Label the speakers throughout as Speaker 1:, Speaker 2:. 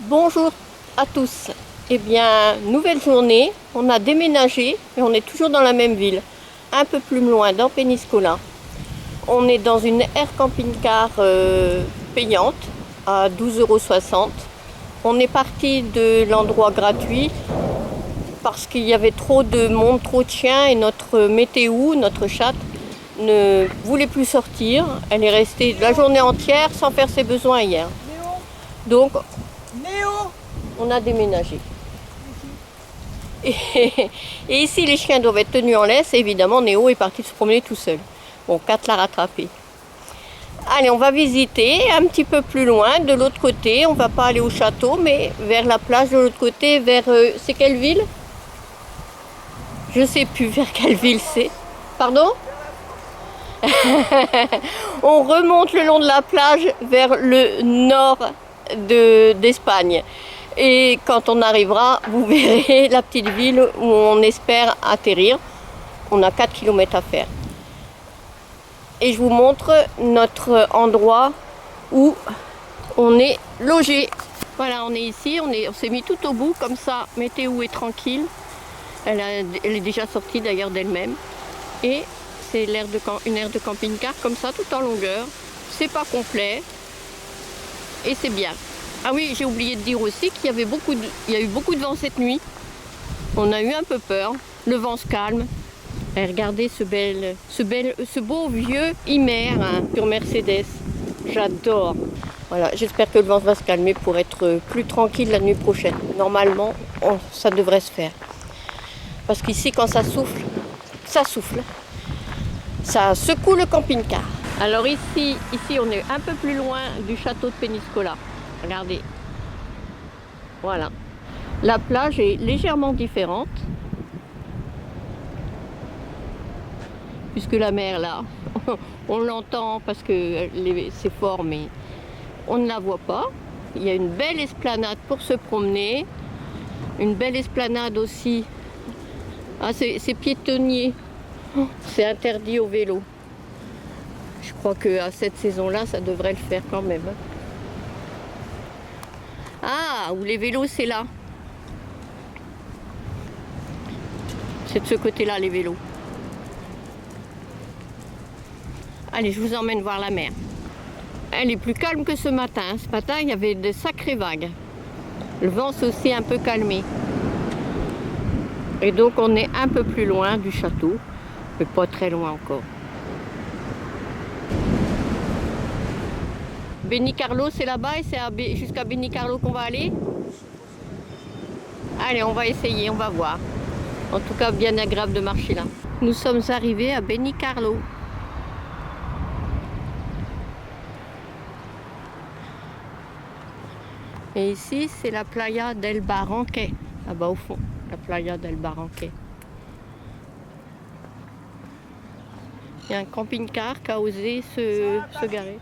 Speaker 1: Bonjour à tous. Eh bien, nouvelle journée, on a déménagé et on est toujours dans la même ville, un peu plus loin, dans Péniscola. On est dans une aire camping-car payante à 12,60 €. On est parti de l'endroit gratuit parce qu'il y avait trop de monde, trop de chiens et notre météo, notre chatte, ne voulait plus sortir. Elle est restée la journée entière sans faire ses besoins hier. Donc, on a déménagé. Et ici, les chiens doivent être tenus en laisse. Et évidemment, Néo est parti se promener tout seul. Bon, Kat l'a rattrapé. Allez, on va visiter un petit peu plus loin, de l'autre côté. On va pas aller au château, mais vers la plage de l'autre côté, vers... c'est quelle ville? Je sais plus vers quelle ville c'est. Pardon? On remonte le long de la plage vers le nord d'Espagne. Et quand on arrivera, vous verrez la petite ville où on espère atterrir. On a 4 km à faire. Et je vous montre notre endroit où on est logé. Voilà, on est ici, on s'est mis tout au bout, comme ça, météo est tranquille. Elle est déjà sortie d'ailleurs d'elle-même. Et c'est une aire de camping-car comme ça, tout en longueur. C'est pas complet. Et c'est bien. Ah oui, j'ai oublié de dire aussi qu'il y avait il y a eu beaucoup de vent cette nuit. On a eu un peu peur. Le vent se calme. Et regardez ce beau vieux Imer sur Mercedes. J'adore. Voilà, j'espère que le vent va se calmer pour être plus tranquille la nuit prochaine. Normalement, ça devrait se faire. Parce qu'ici, quand ça souffle, ça souffle. Ça secoue le camping-car. Alors ici, on est un peu plus loin du château de Péniscola. Regardez. Voilà. La plage est légèrement différente. Puisque la mer là, on l'entend parce que c'est fort, mais on ne la voit pas. Il y a une belle esplanade pour se promener. Une belle esplanade aussi. Ah, c'est piétonnier. C'est interdit au vélo. Je crois qu'à cette saison-là, ça devrait le faire quand même. Ah, où les vélos, c'est là. C'est de ce côté-là, les vélos. Allez, je vous emmène voir la mer. Elle est plus calme que ce matin. Ce matin, il y avait de sacrées vagues. Le vent s'est aussi un peu calmé. Et donc, on est un peu plus loin du château, mais pas très loin encore. Benicarló, c'est là-bas et c'est jusqu'à Benicarló qu'on va aller. Allez, on va essayer, on va voir. En tout cas, bien agréable de marcher là. Nous sommes arrivés à Benicarló. Et ici, c'est la playa del Barranque, là-bas au fond, la playa del Barranque. Il y a un camping-car qui a osé se garer.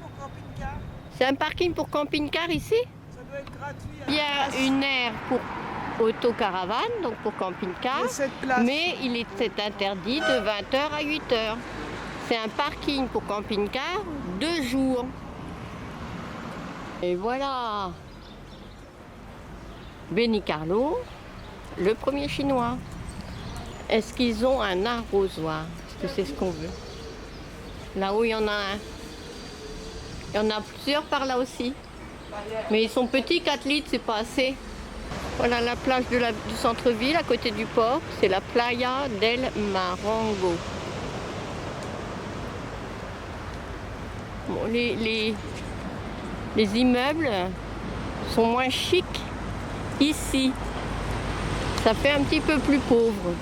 Speaker 1: C'est un parking pour camping-car ici?
Speaker 2: Ça doit être gratuit.
Speaker 1: Il y a une aire pour autocaravane, donc pour camping-car, mais il était interdit de 20 h à 8 h. C'est un parking pour camping-car 2 jours. Et voilà, Benicarló, le premier chinois. Est-ce qu'ils ont un arrosoir? Est-ce que c'est ce qu'on veut? Là-haut, il y en a un. Il y en a plusieurs par là aussi. Mais ils sont petits, 4 litres, c'est pas assez. Voilà la plage du centre-ville, à côté du port. C'est la Playa del Marango. Bon, les immeubles sont moins chics ici. Ça fait un petit peu plus pauvre.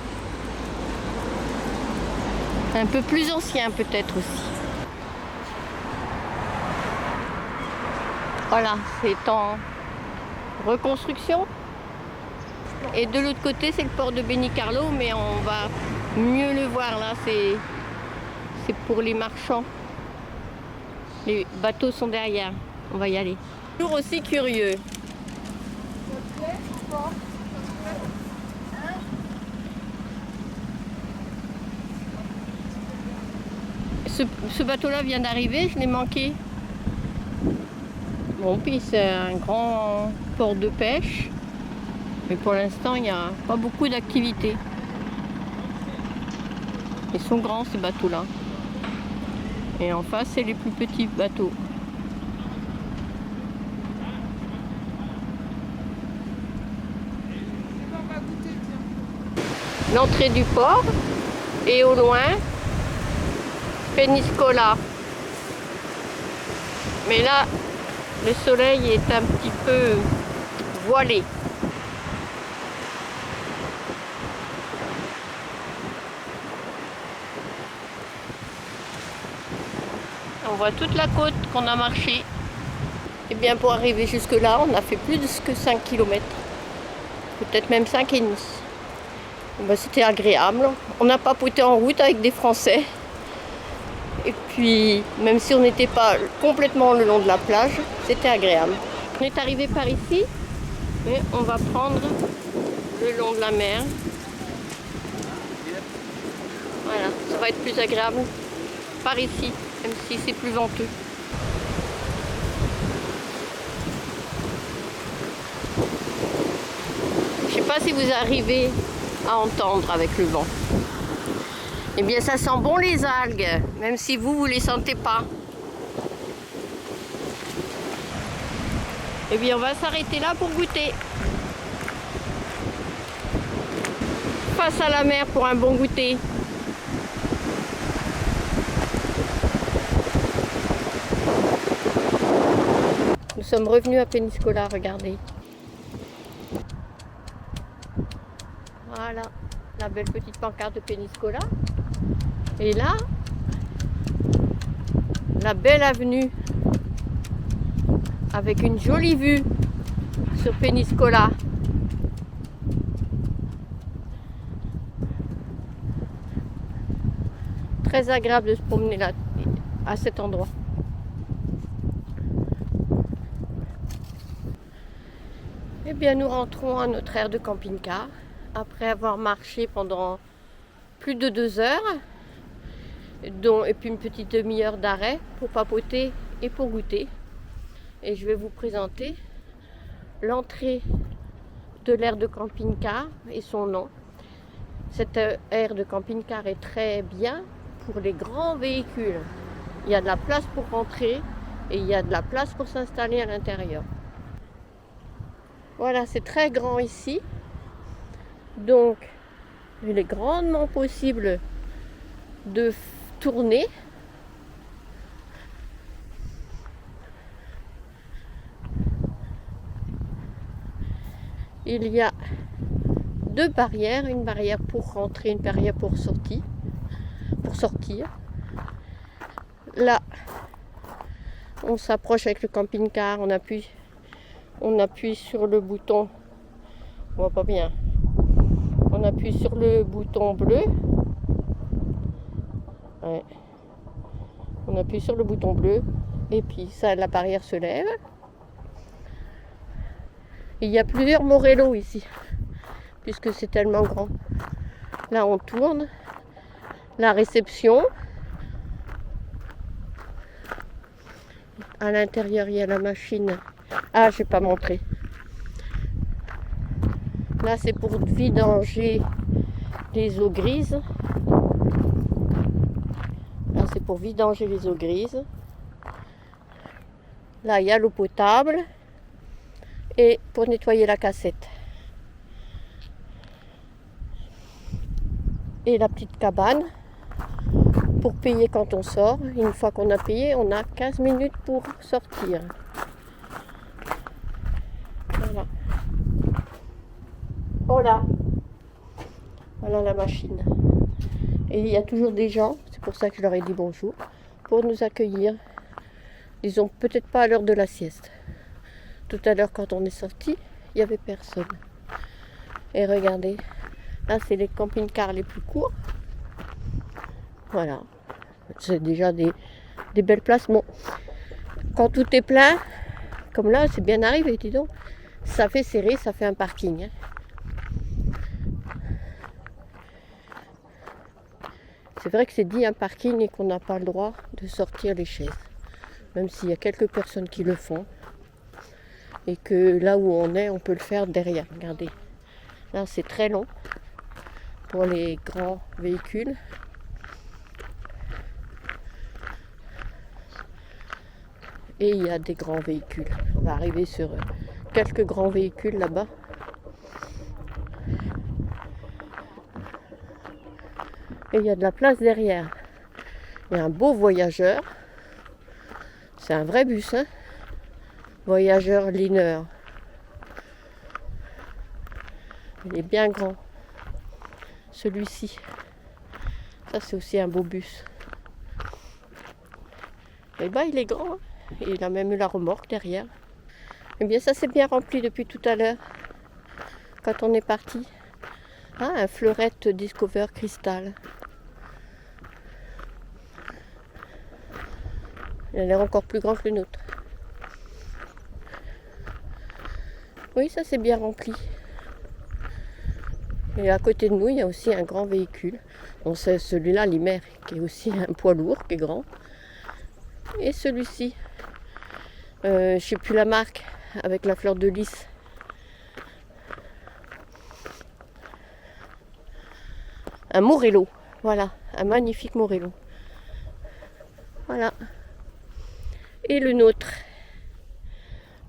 Speaker 1: Un peu plus ancien peut-être aussi. Voilà, c'est en reconstruction. Et de l'autre côté, c'est le port de Benicarló, mais on va mieux le voir là. C'est pour les marchands. Les bateaux sont derrière. On va y aller. Toujours aussi curieux. Ce bateau-là vient d'arriver, je l'ai manqué. Bon, puis c'est un grand port de pêche. Mais pour l'instant, il n'y a pas beaucoup d'activité. Ils sont grands ces bateaux-là. Et en face, c'est les plus petits bateaux. L'entrée du port et au loin, Peñíscola. Mais là, le soleil est un petit peu voilé. On voit toute la côte qu'on a marché. Et bien pour arriver jusque là, on a fait plus que 5 km. Peut-être même 5,5. Ben, c'était agréable. On a papoté en route avec des Français. Et puis, même si on n'était pas complètement le long de la plage, c'était agréable. On est arrivé par ici, mais on va prendre le long de la mer. Voilà, ça va être plus agréable par ici, même si c'est plus venteux. Je ne sais pas si vous arrivez à entendre avec le vent. Eh bien, ça sent bon les algues, même si vous les sentez pas. Eh bien, on va s'arrêter là pour goûter. Face à la mer pour un bon goûter. Nous sommes revenus à Peñíscola, regardez. Voilà, la belle petite pancarte de Peñíscola. Et là, la belle avenue avec une jolie vue sur Peñíscola. Très agréable de se promener là, à cet endroit. Eh bien, nous rentrons à notre aire de camping-car après avoir marché pendant plus de 2 heures, et puis une petite demi-heure d'arrêt pour papoter et pour goûter. Et je vais vous présenter l'entrée de l'aire de camping-car et son nom. Cette aire de camping-car est très bien pour les grands véhicules. Il y a de la place pour rentrer et il y a de la place pour s'installer à l'intérieur. Voilà, c'est très grand ici. Donc, il est grandement possible de tourner. Il y a 2 barrières, une barrière pour rentrer, une barrière pour sortir. Là, on s'approche avec le camping-car, on appuie sur le bouton, on voit pas bien. On appuie sur le bouton bleu. Ouais. On appuie sur le bouton bleu et puis ça, la barrière se lève. Il y a plusieurs morelos ici, puisque c'est tellement grand. Là, on tourne. La réception. À l'intérieur, il y a la machine. Ah, je vais pas montrer. Là, c'est pour vidanger les eaux grises. Là, c'est pour vidanger les eaux grises. Là, il y a l'eau potable. Et pour nettoyer la cassette. Et la petite cabane pour payer quand on sort. Une fois qu'on a payé, on a 15 minutes pour sortir. Voilà. Voilà. Voilà la machine. Et il y a toujours des gens, c'est pour ça que je leur ai dit bonjour, pour nous accueillir. Disons peut-être pas à l'heure de la sieste. Tout à l'heure quand on est sorti, il n'y avait personne. Et regardez, là c'est les camping-cars les plus courts. Voilà. C'est déjà des belles places. Bon, quand tout est plein, comme là, c'est bien arrivé, dis donc. Ça fait serré, ça fait un parking. Hein. C'est vrai que c'est dit un parking et qu'on n'a pas le droit de sortir les chaises. Même s'il y a quelques personnes qui le font. et que là où on est, on peut le faire derrière. Regardez, là c'est très long pour les grands véhicules. Et il y a des grands véhicules. On va arriver sur quelques grands véhicules là-bas. Et il y a de la place derrière. Il y a un beau voyageur. C'est un vrai bus, hein. Voyageur Liner. Il est bien grand. Celui-ci. Ça, c'est aussi un beau bus. Et bah, il est grand, hein. Et il a même eu la remorque derrière. Eh bien, ça s'est bien rempli depuis tout à l'heure. Quand on est parti. Ah, un Fleurette Discover Crystal. Il a l'air encore plus grand que le nôtre. Oui, ça c'est bien rempli. Et à côté de nous, il y a aussi un grand véhicule. Bon, c'est celui-là, l'Imer, qui est aussi un poids lourd, qui est grand. Et celui-ci, je ne sais plus la marque, avec la fleur de lys. Un Morello, voilà, un magnifique Morello. Voilà. Et le nôtre,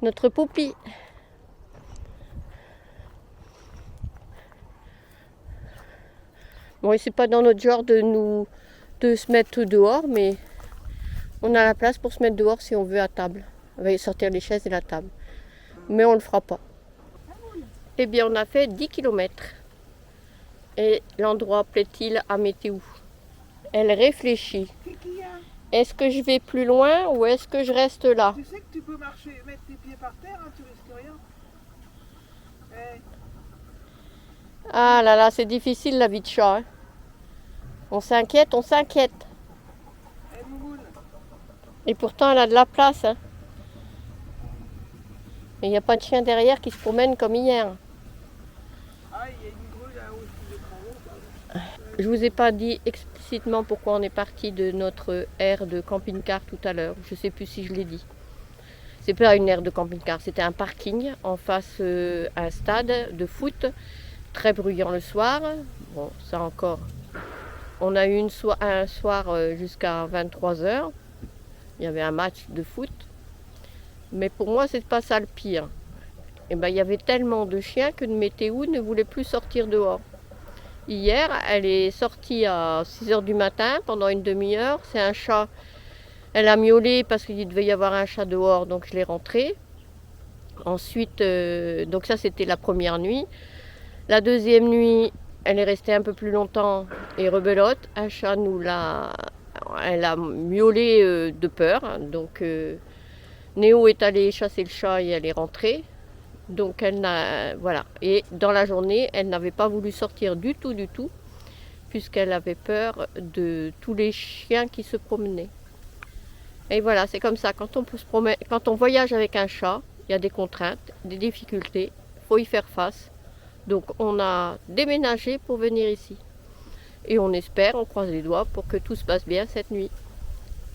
Speaker 1: notre Poppy. Bon, c'est pas dans notre genre de se mettre dehors, mais on a la place pour se mettre dehors si on veut à table. On va sortir les chaises et la table. Mais on ne le fera pas. Eh bien, on a fait 10 km. Et l'endroit plaît-il à Météo? Elle réfléchit. Est-ce que je vais plus loin ou est-ce que je reste là?
Speaker 2: Tu sais que tu peux marcher, mettre tes pieds par terre, hein, tu risques rien. Hey.
Speaker 1: Ah là là, c'est difficile la vie de chat. Hein. On s'inquiète, on s'inquiète.
Speaker 2: Hey, Moumoune.
Speaker 1: Et pourtant, elle a de la place. Hein. Et il n'y a pas de chien derrière qui se promène comme hier.
Speaker 2: Ah, il y a une grue là-haut, je vais prendre.
Speaker 1: Je vous ai pas dit explicitement pourquoi on est parti de notre aire de camping-car tout à l'heure. Je ne sais plus si je l'ai dit. C'est pas une aire de camping-car, c'était un parking en face à un stade de foot, très bruyant le soir. Bon, ça encore. On a eu un soir jusqu'à 23h. Il y avait un match de foot. Mais pour moi, c'est pas ça le pire. Et ben, il y avait tellement de chiens que Météo ne voulait plus sortir dehors. Hier, elle est sortie à 6h du matin pendant une demi-heure. C'est un chat. Elle a miaulé parce qu'il devait y avoir un chat dehors, donc je l'ai rentré. Ensuite, donc ça c'était la première nuit. La deuxième nuit, elle est restée un peu plus longtemps et rebelote. Un chat elle a miaulé de peur. Donc Néo est allé chasser le chat et elle est rentrée. Donc voilà. Et dans la journée, elle n'avait pas voulu sortir du tout, puisqu'elle avait peur de tous les chiens qui se promenaient. Et voilà, c'est comme ça. Quand on voyage avec un chat, il y a des contraintes, des difficultés. Il faut y faire face. Donc on a déménagé pour venir ici. Et on espère, on croise les doigts pour que tout se passe bien cette nuit.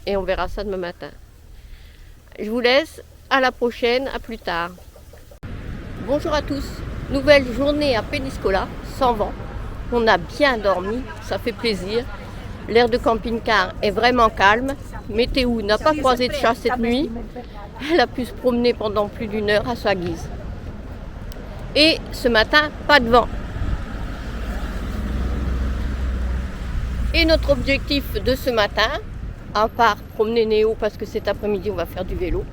Speaker 1: Et on verra ça demain matin. Je vous laisse. À la prochaine. À plus tard. Bonjour à tous. Nouvelle journée à Péniscola, sans vent. On a bien dormi. Ça fait plaisir. L'aire de camping-car est vraiment calme. Météo n'a pas croisé de chat cette nuit. Elle a pu se promener pendant plus d'une heure à sa guise. Et ce matin, pas de vent. Et notre objectif de ce matin, à part promener Néo parce que cet après-midi on va faire du vélo,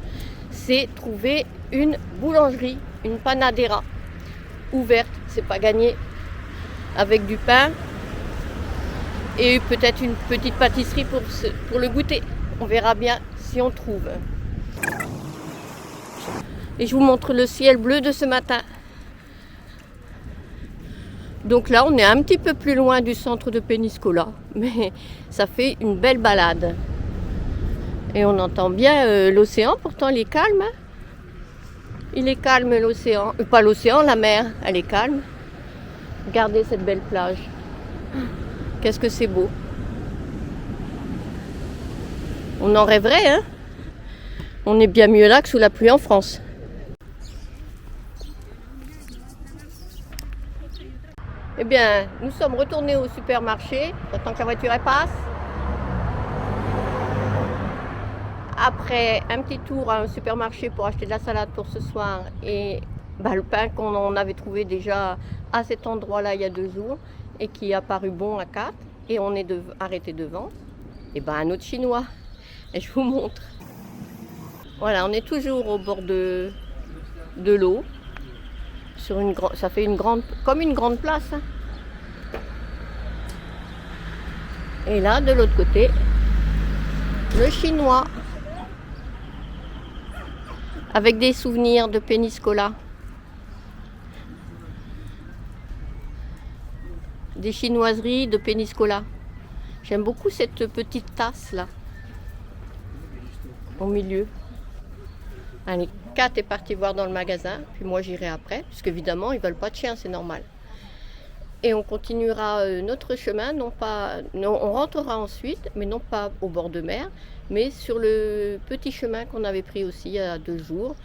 Speaker 1: c'est trouver une boulangerie, une panadera ouverte, c'est pas gagné, avec du pain et peut-être une petite pâtisserie pour le goûter. On verra bien si on trouve. Et je vous montre le ciel bleu de ce matin. Donc là, on est un petit peu plus loin du centre de Péniscola, mais ça fait une belle balade. Et on entend bien l'océan, pourtant il est calme. Hein. Il est calme l'océan, pas l'océan, la mer, elle est calme. Regardez cette belle plage. Qu'est-ce que c'est beau. On en rêverait, hein. On est bien mieux là que sous la pluie en France. Eh bien, nous sommes retournés au supermarché, tant que la voiture elle passe. Après un petit tour à un supermarché pour acheter de la salade pour ce soir et le pain qu'on avait trouvé déjà à cet endroit-là il y a 2 jours et qui a paru bon à 4 et on est arrêté devant. Et un autre chinois. Et je vous montre. Voilà, on est toujours au bord de l'eau. Ça fait comme une grande place. Hein. Et là, de l'autre côté, le chinois. Avec des souvenirs de péniscola. Des chinoiseries de péniscola. J'aime beaucoup cette petite tasse là. Au milieu. Allez, Kat est partie voir dans le magasin, puis moi j'irai après, puisque évidemment ils veulent pas de chien, c'est normal. Et on continuera notre chemin, on rentrera ensuite, mais non pas au bord de mer, mais sur le petit chemin qu'on avait pris aussi il y a 2 jours,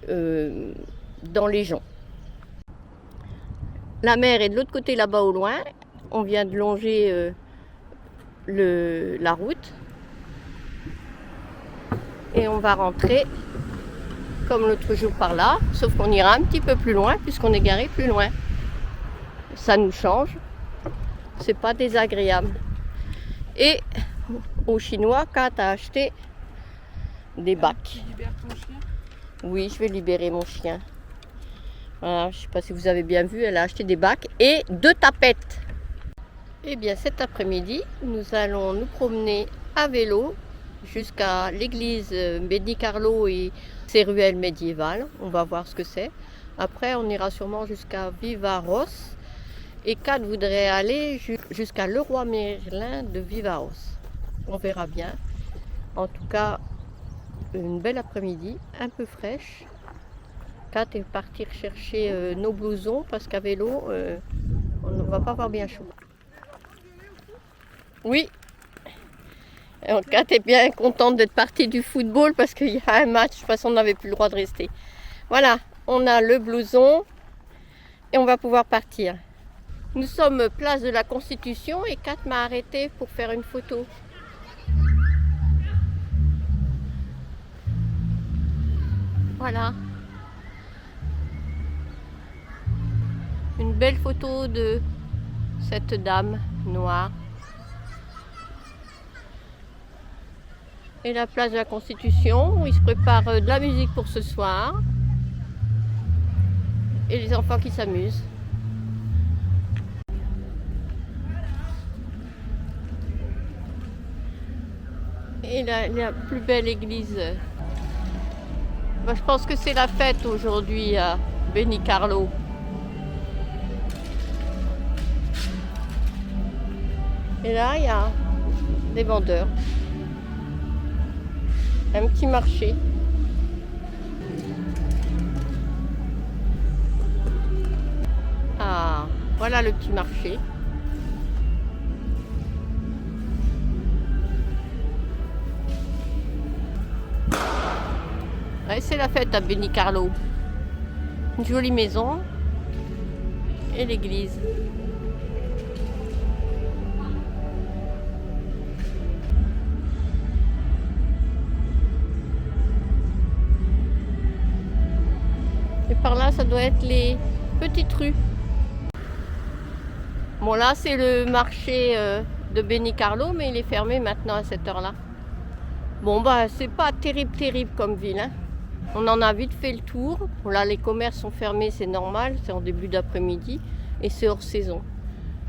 Speaker 1: dans les joncs. La mer est de l'autre côté là-bas au loin, on vient de longer la route, et on va rentrer comme l'autre jour par là, sauf qu'on ira un petit peu plus loin puisqu'on est garé plus loin. Ça nous change, c'est pas désagréable. Et au Chinois, Kat a acheté des bacs.
Speaker 2: Tu libères ton chien?
Speaker 1: Oui, je vais libérer mon chien. Voilà, je ne sais pas si vous avez bien vu, elle a acheté des bacs et 2 tapettes. Et bien cet après-midi, nous allons nous promener à vélo jusqu'à l'église Benicarló et ses ruelles médiévales. On va voir ce que c'est. Après, on ira sûrement jusqu'à Vivaros. Et Kat voudrait aller jusqu'à Leroy Merlin de Vivaros. On verra bien. En tout cas, une belle après-midi, un peu fraîche. Kat est partie rechercher nos blousons parce qu'à vélo, on ne va pas avoir bien chaud. Oui. Kat est bien contente d'être partie du football parce qu'il y a un match, de toute façon on n'avait plus le droit de rester. Voilà, on a le blouson et on va pouvoir partir. Nous sommes place de la Constitution et Kat m'a arrêté pour faire une photo. Voilà. Une belle photo de cette dame noire. Et la place de la Constitution où il se prépare de la musique pour ce soir. Et les enfants qui s'amusent. Et la plus belle église. Je pense que c'est la fête aujourd'hui à Benicarló. Et là, il y a des vendeurs. Un petit marché. Ah, voilà le petit marché. Ouais, c'est la fête à Benicarló. Une jolie maison et l'église. Et par là, ça doit être les petites rues. Bon, là, c'est le marché de Benicarló, mais il est fermé maintenant à cette heure-là. Bon, c'est pas terrible comme ville. Hein. On en a vite fait le tour. Bon, là, les commerces sont fermés, c'est normal. C'est en début d'après-midi et c'est hors saison.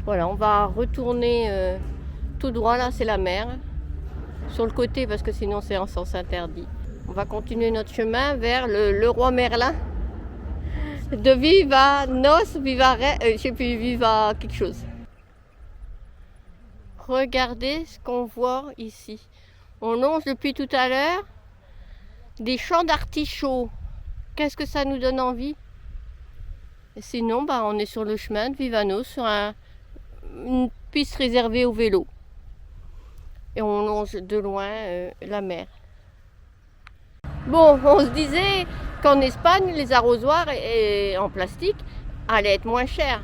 Speaker 1: Voilà, on va retourner tout droit. Là, c'est la mer. Sur le côté, parce que sinon, c'est en sens interdit. On va continuer notre chemin vers le Leroy Merlin. De Vivanos, je sais plus, Viva quelque chose. Regardez ce qu'on voit ici. On longe depuis tout à l'heure des champs d'artichauts. Qu'est-ce que ça nous donne envie? Et sinon, on est sur le chemin de Vivanos, sur une piste réservée au vélo. Et on longe de loin la mer. Bon, on se disait qu'en Espagne, les arrosoirs en plastique allaient être moins chers.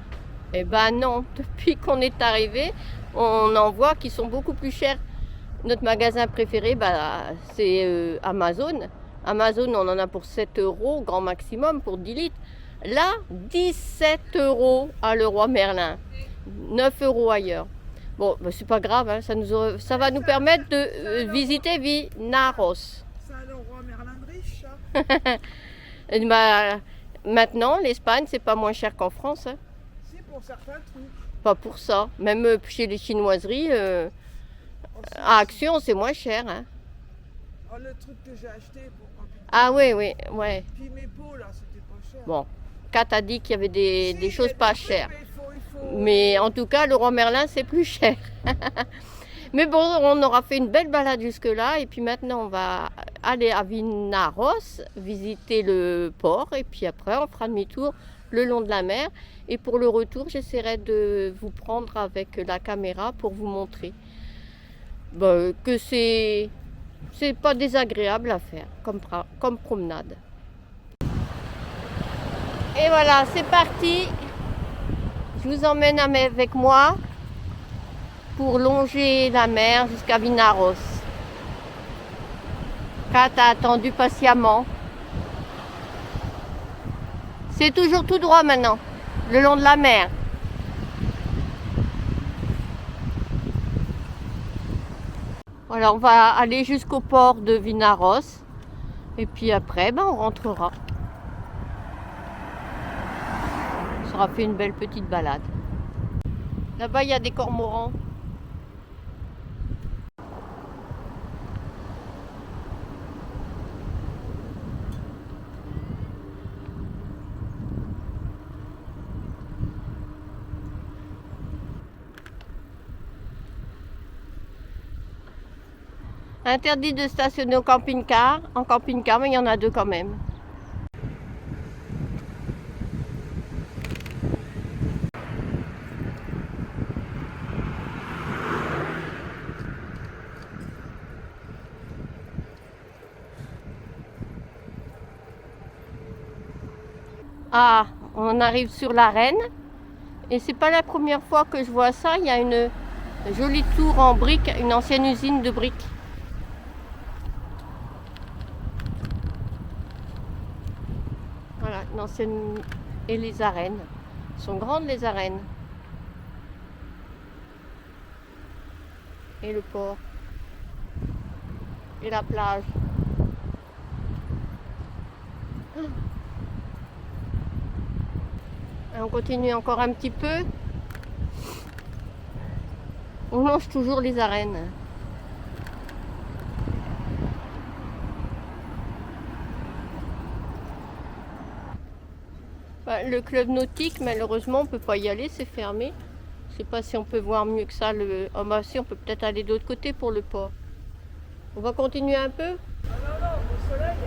Speaker 1: Eh ben non, depuis qu'on est arrivé, on en voit qui sont beaucoup plus chers. Notre magasin préféré, c'est Amazon. Amazon, on en a pour 7 euros, grand maximum, pour 10 litres. Là, 17 euros à Leroy Merlin, 9 euros ailleurs. Bon, c'est pas grave, hein, ça va nous permettre de visiter Vinaros.
Speaker 2: C'est un Leroy Merlin de riche, ça.
Speaker 1: Et maintenant, l'Espagne, c'est pas moins cher qu'en France. Hein.
Speaker 2: Si, pour certains trucs.
Speaker 1: Pas pour ça. Même chez les chinoiseries,
Speaker 2: Aussi,
Speaker 1: à Action, c'est moins cher. Hein.
Speaker 2: oh, le truc que j'ai acheté pour camping.
Speaker 1: Ah oui, oui, ouais.
Speaker 2: Puis mes pots, là, c'était pas cher.
Speaker 1: Bon, Kat a dit qu'il y avait des
Speaker 2: Si,
Speaker 1: choses
Speaker 2: il y a
Speaker 1: pas
Speaker 2: des trucs,
Speaker 1: chères.
Speaker 2: Mais, il faut...
Speaker 1: Mais en tout cas, le Roi Merlin, c'est plus cher. Mais bon, on aura fait une belle balade jusque-là. Et puis maintenant, on va aller à Vinaros, visiter le port. Et puis après, on fera demi-tour le long de la mer. Et pour le retour, j'essaierai de vous prendre avec la caméra pour vous montrer que c'est pas désagréable à faire comme promenade. Et voilà, c'est parti. Je vous emmène avec moi pour longer la mer jusqu'à Vinaros. Kat a attendu patiemment. C'est toujours tout droit maintenant, le long de la mer. Voilà, on va aller jusqu'au port de Vinaros. Et puis après, on rentrera. On aura fait une belle petite balade. Là-bas, il y a des cormorans. Interdit de stationner au camping-car. En camping-car, mais il y en a deux quand même. Ah, on arrive sur l'arène. Et c'est pas la première fois que je vois ça. Il y a une jolie tour en briques, une ancienne usine de briques. Voilà, une ancienne. Et les arènes. Elles sont grandes les arènes. Et le port. Et la plage. On continue encore un petit peu. On longe toujours les arènes. Le club nautique, malheureusement, on ne peut pas y aller, c'est fermé. Je ne sais pas si on peut voir mieux que ça. Si, on peut peut-être aller de l'autre côté pour le port. On va continuer un peu?
Speaker 2: Ah non, au soleil,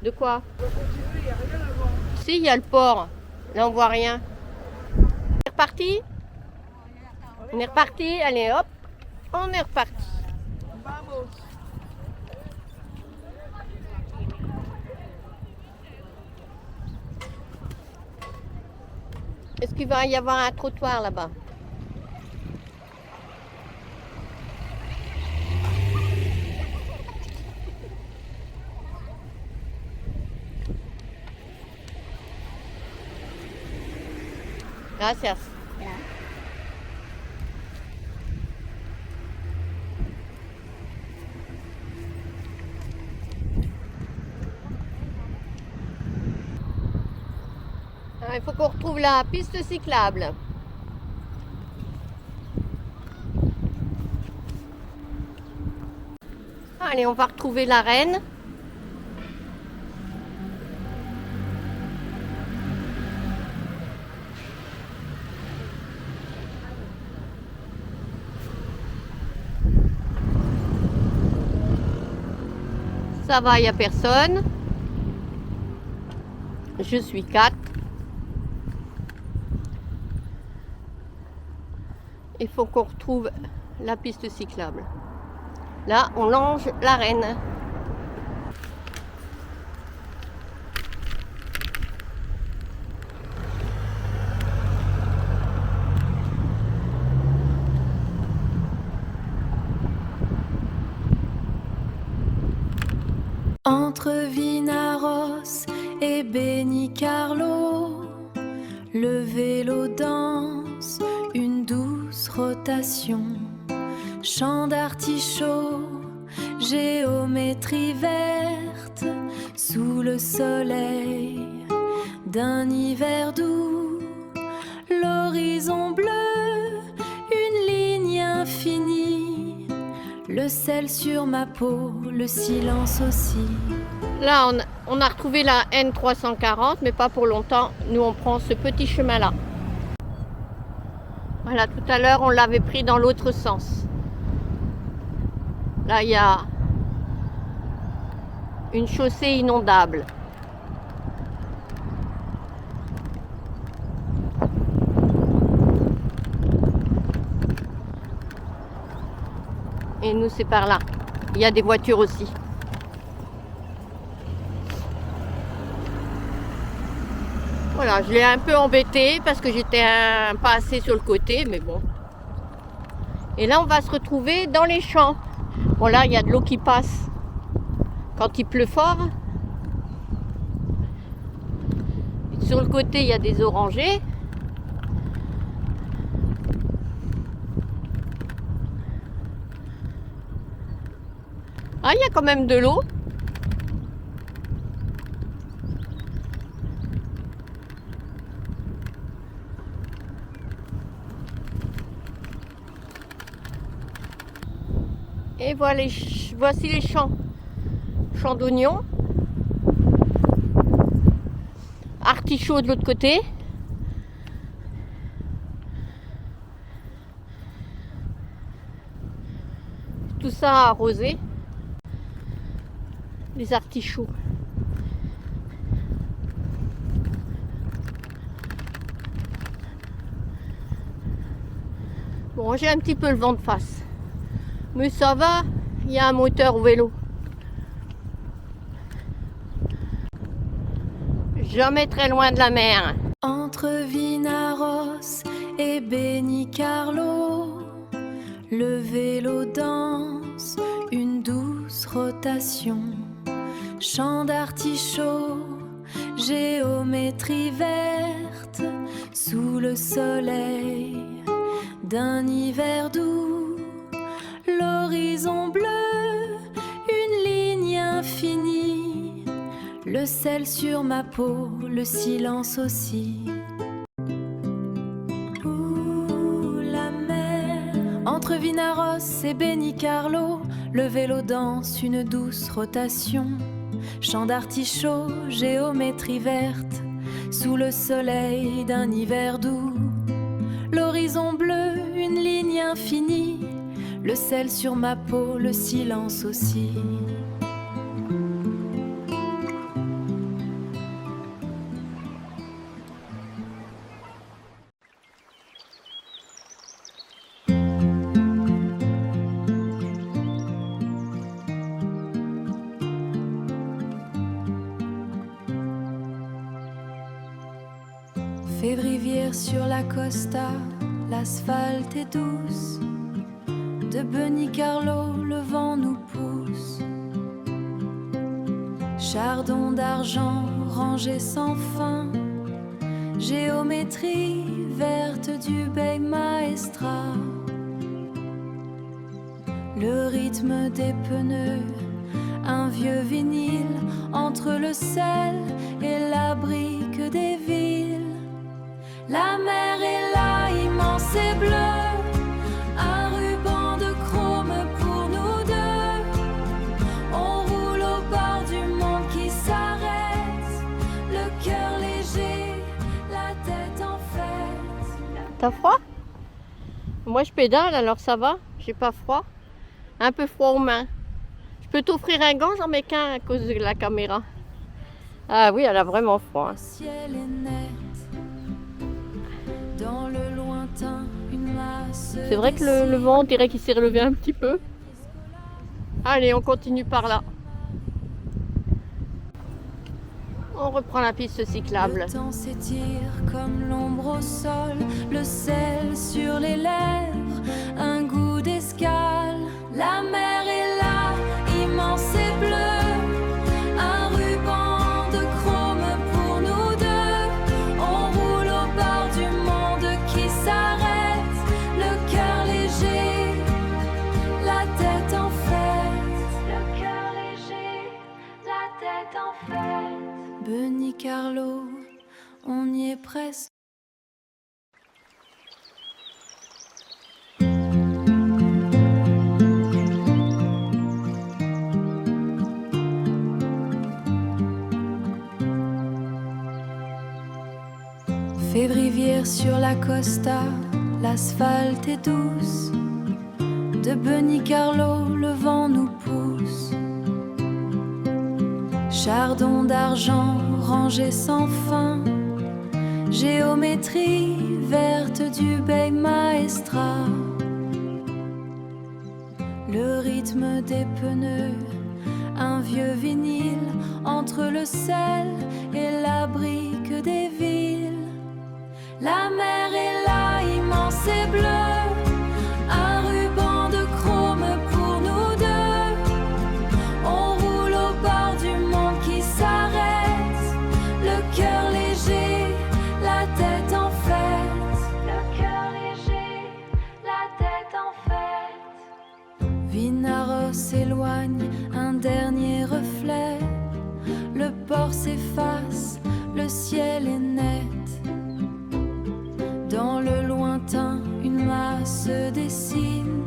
Speaker 1: De quoi?
Speaker 2: on va continuer, il n'y a rien à voir.
Speaker 1: Si, il y a le port. Là, on voit rien. On est reparti? On est reparti. Allez, hop. On est reparti.
Speaker 2: Vamos.
Speaker 1: Est-ce qu'il va y avoir un trottoir là-bas? Gracias. Il faut qu'on retrouve la piste cyclable. Allez, on va retrouver l'arène. Ça va, il n'y a personne. Je suis Kat. Il faut qu'on retrouve la piste cyclable. Là, on longe l'arène.
Speaker 3: Entre Vinaros et Benicarlo, le vélo danse une douce rotation. Champ d'artichaut, géométrie verte, sous le soleil d'un hiver doux. L'horizon bleu, une ligne infinie, le sel sur ma peau, le silence aussi.
Speaker 1: Là, on a retrouvé la N340, mais pas pour longtemps. Nous, on prend ce petit chemin-là. Voilà, tout à l'heure, on l'avait pris dans l'autre sens. Là, il y a une chaussée inondable. Et nous, c'est par là. Il y a des voitures aussi. Voilà, je l'ai un peu embêté parce que j'étais pas assez sur le côté, mais bon. Et là, on va se retrouver dans les champs. Bon, là, il y a de l'eau qui passe quand il pleut fort. Sur le côté, il y a des orangers. Ah, il y a quand même de l'eau. Et voilà, voici les champs. Champs d'oignons. Artichauts de l'autre côté. Tout ça arrosé. Les artichauts. Bon, j'ai un petit peu le vent de face. Mais ça va, il y a un moteur au vélo. Jamais très loin de la mer.
Speaker 3: Entre Vinaros et Benicarlo, le vélo danse une douce rotation. Champ d'artichaut, géométrie verte, sous le soleil d'un hiver doux. L'horizon bleu, une ligne infinie, le sel sur ma peau, le silence aussi. Ouh, la mer. Entre Vinaros et Benicarlo, le vélo danse une douce rotation. Champ d'artichaut, géométrie verte, sous le soleil d'un hiver doux. L'horizon bleu, une ligne infinie, le sel sur ma peau, le silence aussi. Févrivière sur la costa, l'asphalte est douce. De Benicarlo, le vent nous pousse. Chardon d'argent rangé sans fin, géométrie verte du Bay Maestra. Le rythme des pneus, un vieux vinyle entre le sel et la brique des villes. La mer est là, immense et bleue, un ruban de chrome pour nous deux. On roule au bord du monde qui s'arrête, le cœur léger, la tête en fête.
Speaker 1: T'as froid? Moi je pédale alors ça va, j'ai pas froid. Un peu froid aux mains. Je peux t'offrir un gant, j'en mets qu'un à cause de la caméra. Ah oui, elle a vraiment froid.
Speaker 3: Le ciel est net. Dans le lointain, une masse.
Speaker 1: C'est vrai que le vent, on dirait qu'il s'est relevé un petit peu. Allez, on continue par là. On reprend la piste cyclable.
Speaker 3: Le temps s'étire comme l'ombre au sol, le sel sur les lèvres, un goût d'escale. La mer est là, immense et bleue, est presque. Févrivière sur la costa, l'asphalte est douce. De Benicarlo, le vent nous pousse. Chardon d'argent rangé sans fin. Géométrie verte du Bay Maestra. Le rythme des pneus, un vieux vinyle entre le sel et la brique des villes. La mer est là, immense et bleue, un ruban de chrome pour nous deux. On roule au bord du monde qui s'arrête, le cœur léger, la tête en fête. Le cœur léger, la tête en fête. Vinaro s'éloigne, un dernier reflet. Le port s'efface, le ciel est net. Dans le lointain, une masse se dessine.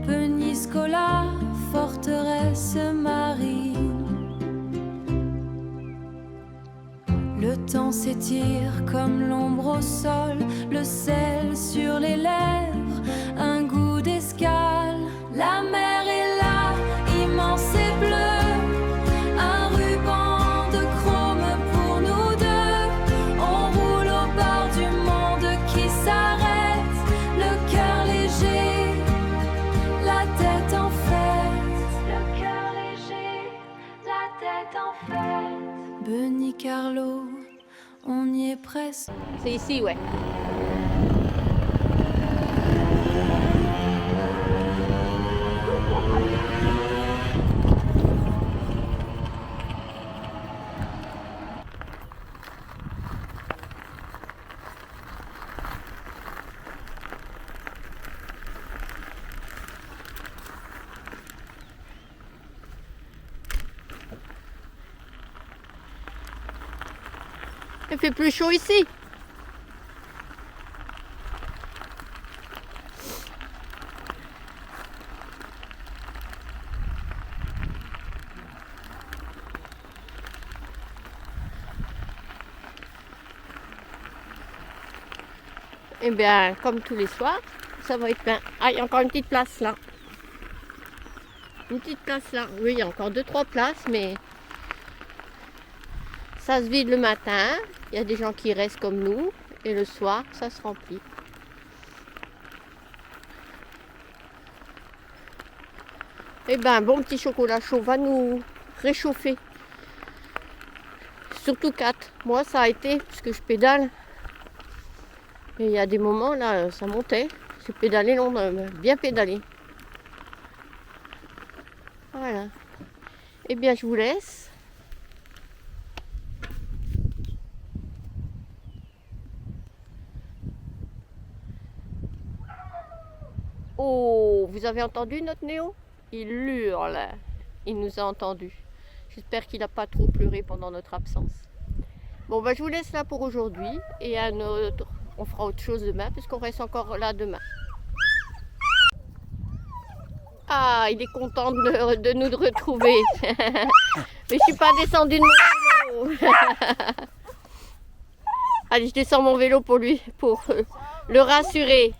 Speaker 3: Peñíscola, forteresse marine. Le temps s'étire comme l'ombre au sol, le sel sur les lèvres, un goût d'escale. La mer est là, immense et bleue, un ruban de chrome pour nous deux. On roule au bord du monde qui s'arrête, le cœur léger, la tête en fête. Le cœur léger, la tête en fête. Benicarlo, on y est presque.
Speaker 1: C'est ici, ouais. Il fait plus chaud ici. Eh bien, comme tous les soirs, ça va être plein. Ah, il y a encore une petite place là. Une petite place là. Oui, il y a encore 2-3 places, mais ça se vide le matin. Il y a des gens qui restent comme nous. Et le soir, ça se remplit. Eh bien, bon petit chocolat chaud va nous réchauffer. Surtout 4. Moi, ça a été, puisque je pédale. Et il y a des moments, là, ça montait. J'ai pédalé longtemps, bien pédalé. Voilà. Eh bien, je vous laisse. Oh, vous avez entendu notre Néo? Il hurle. Il nous a entendus. J'espère qu'il n'a pas trop pleuré pendant notre absence. Bon, bah, je vous laisse là pour aujourd'hui. Et on fera autre chose demain, puisqu'on reste encore là demain. Ah, il est content de nous retrouver. Mais je suis pas descendue de mon vélo. Allez, je descends mon vélo pour lui, pour le rassurer.